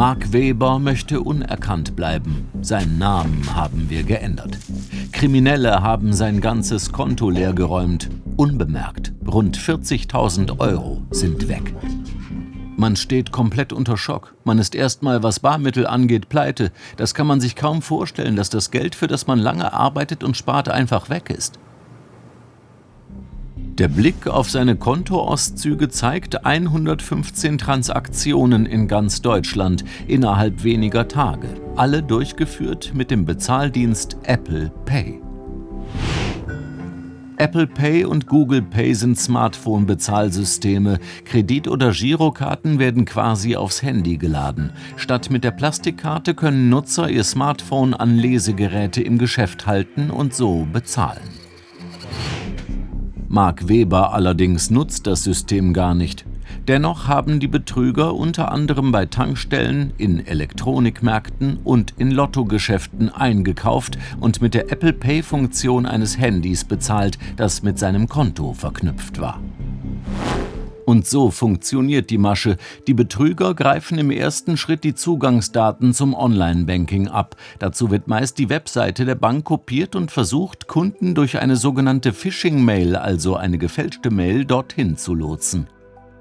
Mark Weber möchte unerkannt bleiben. Seinen Namen haben wir geändert. Kriminelle haben sein ganzes Konto leergeräumt. Unbemerkt. Rund 40.000 € sind weg. Man steht komplett unter Schock. Man ist erstmal, was Barmittel angeht, pleite. Das kann man sich kaum vorstellen, dass das Geld, für das man lange arbeitet und spart, einfach weg ist. Der Blick auf seine Kontoauszüge zeigt 115 Transaktionen in ganz Deutschland innerhalb weniger Tage. Alle durchgeführt mit dem Bezahldienst Apple Pay. Apple Pay und Google Pay sind Smartphone-Bezahlsysteme. Kredit- oder Girokarten werden quasi aufs Handy geladen. Statt mit der Plastikkarte können Nutzer ihr Smartphone an Lesegeräte im Geschäft halten und so bezahlen. Mark Weber allerdings nutzt das System gar nicht. Dennoch haben die Betrüger unter anderem bei Tankstellen, in Elektronikmärkten und in Lottogeschäften eingekauft und mit der Apple Pay-Funktion eines Handys bezahlt, das mit seinem Konto verknüpft war. Und so funktioniert die Masche. Die Betrüger greifen im ersten Schritt die Zugangsdaten zum Online-Banking ab. Dazu wird meist die Webseite der Bank kopiert und versucht, Kunden durch eine sogenannte Phishing-Mail, also eine gefälschte Mail, dorthin zu lotsen.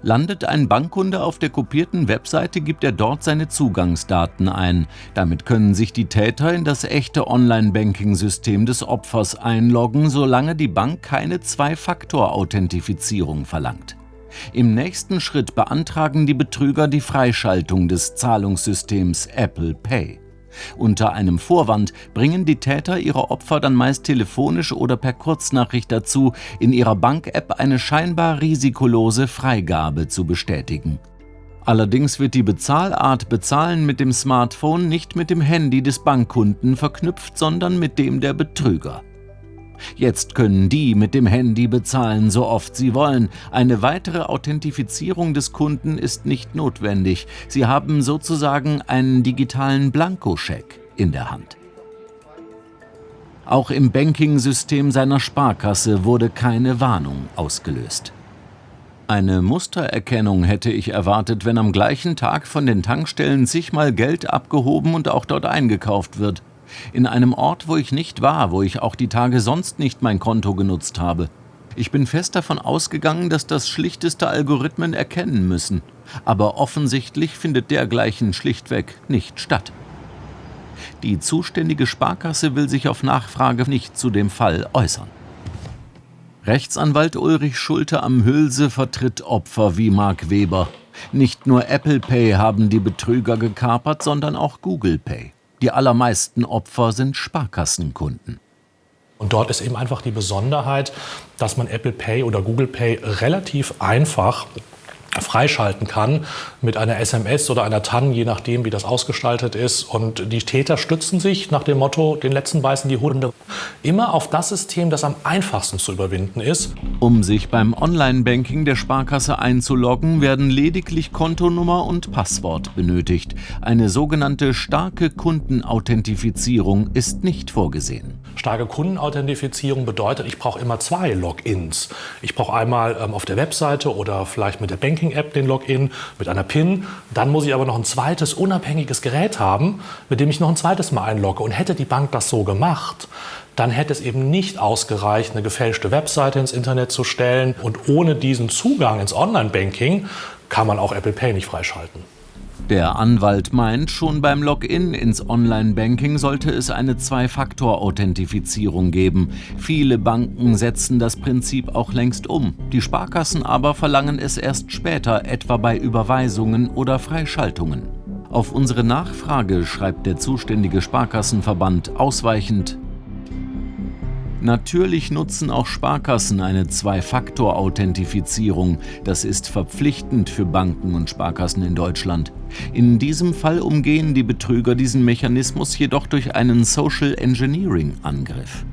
Landet ein Bankkunde auf der kopierten Webseite, gibt er dort seine Zugangsdaten ein. Damit können sich die Täter in das echte Online-Banking-System des Opfers einloggen, solange die Bank keine Zwei-Faktor-Authentifizierung verlangt. Im nächsten Schritt beantragen die Betrüger die Freischaltung des Zahlungssystems Apple Pay. Unter einem Vorwand bringen die Täter ihre Opfer dann meist telefonisch oder per Kurznachricht dazu, in ihrer Bank-App eine scheinbar risikolose Freigabe zu bestätigen. Allerdings wird die Bezahlart Bezahlen mit dem Smartphone nicht mit dem Handy des Bankkunden verknüpft, sondern mit dem der Betrüger. Jetzt können die mit dem Handy bezahlen, so oft sie wollen. Eine weitere Authentifizierung des Kunden ist nicht notwendig. Sie haben sozusagen einen digitalen Blankoscheck in der Hand. Auch im Banking-System seiner Sparkasse wurde keine Warnung ausgelöst. Eine Mustererkennung hätte ich erwartet, wenn am gleichen Tag von den Tankstellen zigmal Geld abgehoben und auch dort eingekauft wird. In einem Ort, wo ich nicht war, wo ich auch die Tage sonst nicht mein Konto genutzt habe. Ich bin fest davon ausgegangen, dass das schlichteste Algorithmen erkennen müssen. Aber offensichtlich findet dergleichen schlichtweg nicht statt. Die zuständige Sparkasse will sich auf Nachfrage nicht zu dem Fall äußern. Rechtsanwalt Ulrich Schulte am Hülse vertritt Opfer wie Mark Weber. Nicht nur Apple Pay haben die Betrüger gekapert, sondern auch Google Pay. Die allermeisten Opfer sind Sparkassenkunden. Und dort ist eben einfach die Besonderheit, dass man Apple Pay oder Google Pay relativ einfach freischalten kann mit einer SMS oder einer TAN, je nachdem, wie das ausgestaltet ist. Und die Täter stützen sich nach dem Motto, den letzten beißen die Hunde, immer auf das System, das am einfachsten zu überwinden ist. Um sich beim Online-Banking der Sparkasse einzuloggen, werden lediglich Kontonummer und Passwort benötigt. Eine sogenannte starke Kundenauthentifizierung ist nicht vorgesehen. Starke Kundenauthentifizierung bedeutet, ich brauche immer 2 Logins. Ich brauche einmal auf der Webseite oder vielleicht mit der Banking-App den Login, mit einer PIN. Dann muss ich aber noch ein zweites unabhängiges Gerät haben, mit dem ich noch ein zweites Mal einlogge. Und hätte die Bank das so gemacht, dann hätte es eben nicht ausgereicht, eine gefälschte Webseite ins Internet zu stellen. Und ohne diesen Zugang ins Online-Banking kann man auch Apple Pay nicht freischalten. Der Anwalt meint, schon beim Login ins Online-Banking sollte es eine Zwei-Faktor-Authentifizierung geben. Viele Banken setzen das Prinzip auch längst um. Die Sparkassen aber verlangen es erst später, etwa bei Überweisungen oder Freischaltungen. Auf unsere Nachfrage schreibt der zuständige Sparkassenverband ausweichend: Natürlich nutzen auch Sparkassen eine Zwei-Faktor-Authentifizierung. Das ist verpflichtend für Banken und Sparkassen in Deutschland. In diesem Fall umgehen die Betrüger diesen Mechanismus jedoch durch einen Social Engineering-Angriff.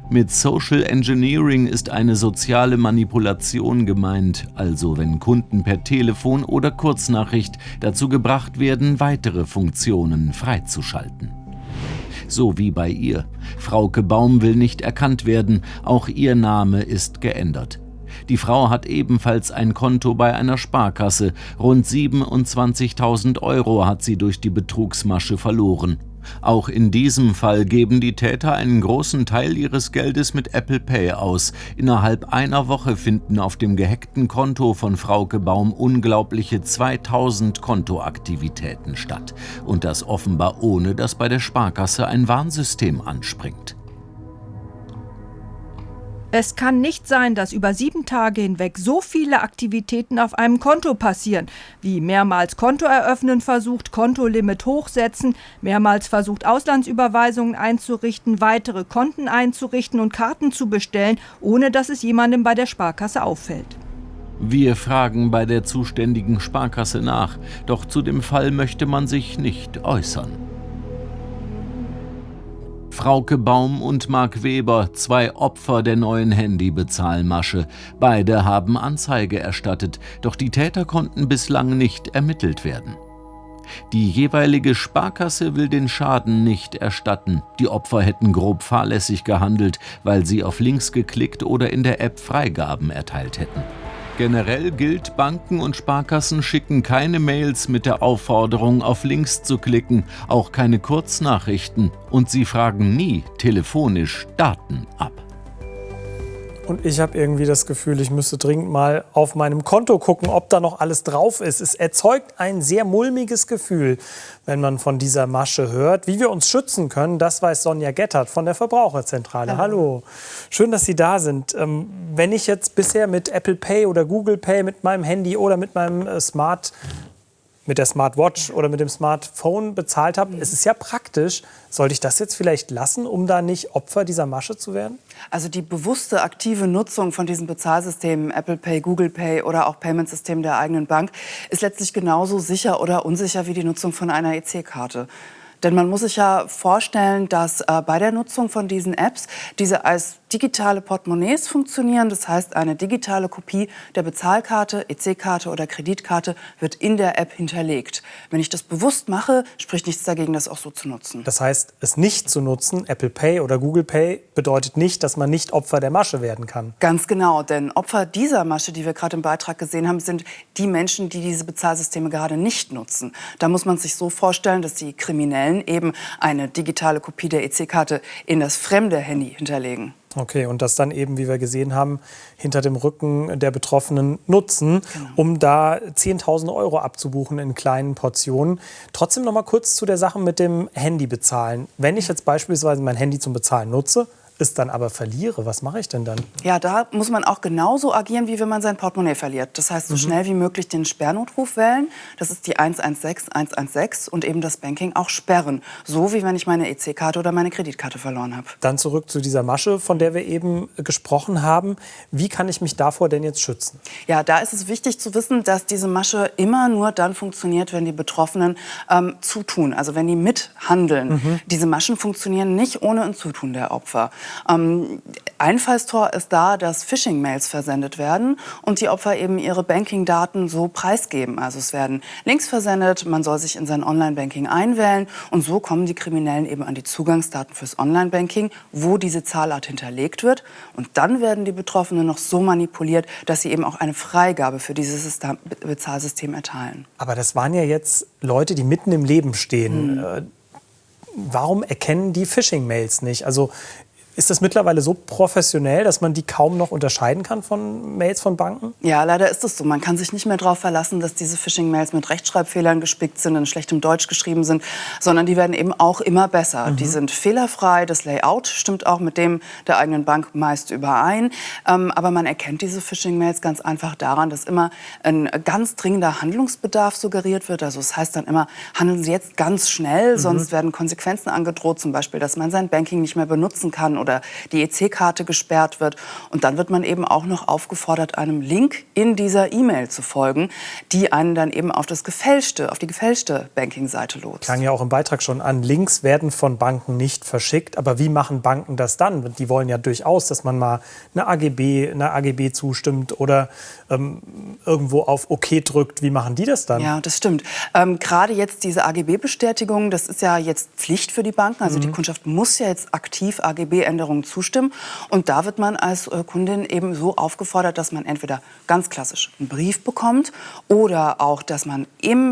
Mit Social Engineering ist eine soziale Manipulation gemeint, also wenn Kunden per Telefon oder Kurznachricht dazu gebracht werden, weitere Funktionen freizuschalten. So wie bei ihr. Frauke Baum will nicht erkannt werden, auch ihr Name ist geändert. Die Frau hat ebenfalls ein Konto bei einer Sparkasse. Rund 27.000 € hat sie durch die Betrugsmasche verloren. Auch in diesem Fall geben die Täter einen großen Teil ihres Geldes mit Apple Pay aus. Innerhalb einer Woche finden auf dem gehackten Konto von Frauke Baum unglaubliche 2000 Kontoaktivitäten statt. Und das offenbar ohne, dass bei der Sparkasse ein Warnsystem anspringt. Es kann nicht sein, dass über 7 Tage hinweg so viele Aktivitäten auf einem Konto passieren, wie mehrmals Konto eröffnen versucht, Kontolimit hochsetzen, mehrmals versucht, Auslandsüberweisungen einzurichten, weitere Konten einzurichten und Karten zu bestellen, ohne dass es jemandem bei der Sparkasse auffällt. Wir fragen bei der zuständigen Sparkasse nach, doch zu dem Fall möchte man sich nicht äußern. Frauke Baum und Marc Weber, 2 Opfer der neuen Handybezahlmasche. Beide haben Anzeige erstattet, doch die Täter konnten bislang nicht ermittelt werden. Die jeweilige Sparkasse will den Schaden nicht erstatten. Die Opfer hätten grob fahrlässig gehandelt, weil sie auf Links geklickt oder in der App Freigaben erteilt hätten. Generell gilt, Banken und Sparkassen schicken keine Mails mit der Aufforderung, auf Links zu klicken, auch keine Kurznachrichten. Und sie fragen nie telefonisch Daten ab. Und ich habe irgendwie das Gefühl, ich müsste dringend mal auf meinem Konto gucken, ob da noch alles drauf ist. Es erzeugt ein sehr mulmiges Gefühl, wenn man von dieser Masche hört. Wie wir uns schützen können, das weiß Sonja Gettert von der Verbraucherzentrale. Hallo, schön, dass Sie da sind. Wenn ich jetzt bisher mit Apple Pay oder Google Pay mit meinem Handy oder mit meinem mit der Smartwatch oder mit dem Smartphone bezahlt habe, es ist ja praktisch. Sollte ich das jetzt vielleicht lassen, um da nicht Opfer dieser Masche zu werden? Also die bewusste, aktive Nutzung von diesen Bezahlsystemen, Apple Pay, Google Pay oder auch Payment-Systemen der eigenen Bank, ist letztlich genauso sicher oder unsicher wie die Nutzung von einer EC-Karte. Denn man muss sich ja vorstellen, dass bei der Nutzung von diesen Apps diese als digitale Portemonnaies funktionieren. Das heißt, eine digitale Kopie der Bezahlkarte, EC-Karte oder Kreditkarte wird in der App hinterlegt. Wenn ich das bewusst mache, spricht nichts dagegen, das auch so zu nutzen. Das heißt, es nicht zu nutzen, Apple Pay oder Google Pay, bedeutet nicht, dass man nicht Opfer der Masche werden kann. Ganz genau, denn Opfer dieser Masche, die wir gerade im Beitrag gesehen haben, sind die Menschen, die diese Bezahlsysteme gerade nicht nutzen. Da muss man sich so vorstellen, dass die Kriminellen eben eine digitale Kopie der EC-Karte in das fremde Handy hinterlegen. Okay, und das dann eben, wie wir gesehen haben, hinter dem Rücken der Betroffenen nutzen, um da 10.000 € abzubuchen in kleinen Portionen. Trotzdem noch mal kurz zu der Sache mit dem Handy bezahlen. Wenn ich jetzt beispielsweise mein Handy zum Bezahlen nutze, es dann aber verliere, was mache ich denn dann? Ja, da muss man auch genauso agieren, wie wenn man sein Portemonnaie verliert. Das heißt, so schnell wie möglich den Sperrnotruf wählen. Das ist die 116 116 und eben das Banking auch sperren. So wie wenn ich meine EC-Karte oder meine Kreditkarte verloren habe. Dann zurück zu dieser Masche, von der wir eben gesprochen haben. Wie kann ich mich davor denn jetzt schützen? Ja, da ist es wichtig zu wissen, dass diese Masche immer nur dann funktioniert, wenn die Betroffenen zutun, also wenn die mithandeln. Diese Maschen funktionieren nicht ohne ein Zutun der Opfer. Einfallstor ist da, dass Phishing-Mails versendet werden und die Opfer eben ihre Banking-Daten so preisgeben. Also es werden Links versendet, man soll sich in sein Online-Banking einwählen und so kommen die Kriminellen eben an die Zugangsdaten fürs Online-Banking, wo diese Zahlart hinterlegt wird. Und dann werden die Betroffenen noch so manipuliert, dass sie eben auch eine Freigabe für dieses Bezahlsystem erteilen. Aber das waren ja jetzt Leute, die mitten im Leben stehen. Warum erkennen die Phishing-Mails nicht? Also ist das mittlerweile so professionell, dass man die kaum noch unterscheiden kann von Mails von Banken? Ja, leider ist es so. Man kann sich nicht mehr darauf verlassen, dass diese Phishing-Mails mit Rechtschreibfehlern gespickt sind, in schlechtem Deutsch geschrieben sind, sondern die werden eben auch immer besser. Die sind fehlerfrei, das Layout stimmt auch mit dem der eigenen Bank meist überein. Aber man erkennt diese Phishing-Mails ganz einfach daran, dass immer ein ganz dringender Handlungsbedarf suggeriert wird. Also es heißt dann immer, handeln Sie jetzt ganz schnell, sonst werden Konsequenzen angedroht, zum Beispiel, dass man sein Banking nicht mehr benutzen kann oder die EC-Karte gesperrt wird. Und dann wird man eben auch noch aufgefordert, einem Link in dieser E-Mail zu folgen, die einen dann eben auf die gefälschte Banking-Seite lotst. Klang ja auch im Beitrag schon an, Links werden von Banken nicht verschickt. Aber wie machen Banken das dann? Die wollen ja durchaus, dass man mal eine AGB zustimmt oder irgendwo auf OK drückt. Wie machen die das dann? Ja, das stimmt. Gerade jetzt diese AGB-Bestätigung, das ist ja jetzt Pflicht für die Banken. Also die Kundschaft muss ja jetzt aktiv AGB Änderungen zustimmen. Und da wird man als Kundin eben so aufgefordert, dass man entweder ganz klassisch einen Brief bekommt oder auch, dass man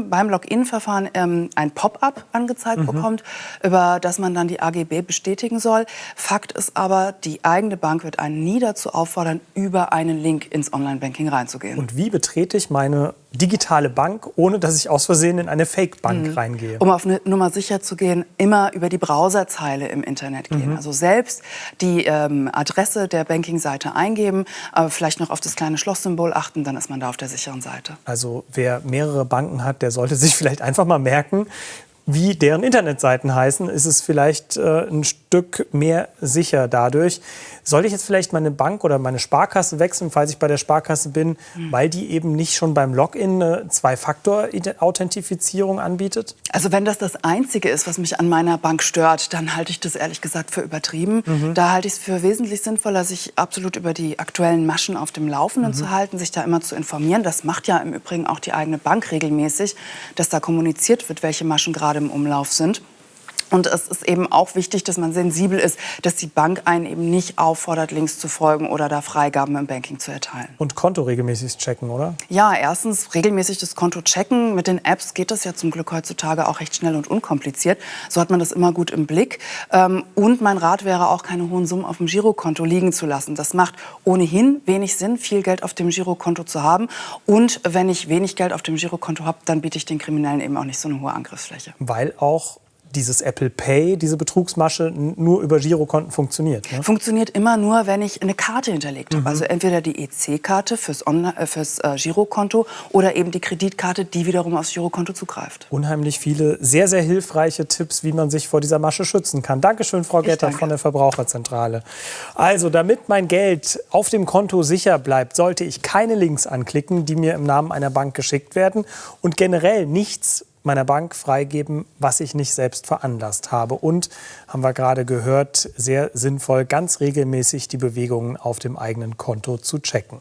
beim Login-Verfahren ein Pop-up angezeigt bekommt, über das man dann die AGB bestätigen soll. Fakt ist aber, die eigene Bank wird einen nie dazu auffordern, über einen Link ins Online-Banking reinzugehen. Und wie betrete ich meine digitale Bank, ohne dass ich aus Versehen in eine Fake-Bank reingehe? Um auf eine Nummer sicher zu gehen, immer über die Browserzeile im Internet gehen. Also selbst die Adresse der Banking-Seite eingeben, aber vielleicht noch auf das kleine Schlosssymbol achten, dann ist man da auf der sicheren Seite. Also wer mehrere Banken hat, der sollte sich vielleicht einfach mal merken, wie deren Internetseiten heißen, ist es vielleicht ein Stück mehr sicher dadurch. Soll ich jetzt vielleicht meine Bank oder meine Sparkasse wechseln, falls ich bei der Sparkasse bin, weil die eben nicht schon beim Login eine Zwei-Faktor-Authentifizierung anbietet? Also wenn das Einzige ist, was mich an meiner Bank stört, dann halte ich das ehrlich gesagt für übertrieben. Da halte ich es für wesentlich sinnvoller, sich absolut über die aktuellen Maschen auf dem Laufenden zu halten, sich da immer zu informieren. Das macht ja im Übrigen auch die eigene Bank regelmäßig, dass da kommuniziert wird, welche Maschen gerade im Umlauf sind. Und es ist eben auch wichtig, dass man sensibel ist, dass die Bank einen eben nicht auffordert, Links zu folgen oder da Freigaben im Banking zu erteilen. Und Konto regelmäßig checken, oder? Ja, erstens regelmäßig das Konto checken. Mit den Apps geht das ja zum Glück heutzutage auch recht schnell und unkompliziert. So hat man das immer gut im Blick. Und mein Rat wäre auch, keine hohen Summen auf dem Girokonto liegen zu lassen. Das macht ohnehin wenig Sinn, viel Geld auf dem Girokonto zu haben. Und wenn ich wenig Geld auf dem Girokonto habe, dann biete ich den Kriminellen eben auch nicht so eine hohe Angriffsfläche. Weil auch dieses Apple Pay, diese Betrugsmasche, nur über Girokonten funktioniert. Ne? Funktioniert immer nur, wenn ich eine Karte hinterlegt habe. Also entweder die EC-Karte fürs Girokonto oder eben die Kreditkarte, die wiederum aufs Girokonto zugreift. Unheimlich viele sehr, sehr hilfreiche Tipps, wie man sich vor dieser Masche schützen kann. Dankeschön, Frau Getter von der Verbraucherzentrale. Also, damit mein Geld auf dem Konto sicher bleibt, sollte ich keine Links anklicken, die mir im Namen einer Bank geschickt werden und generell nichts meiner Bank freigeben, was ich nicht selbst veranlasst habe. Und, haben wir gerade gehört, sehr sinnvoll, ganz regelmäßig die Bewegungen auf dem eigenen Konto zu checken.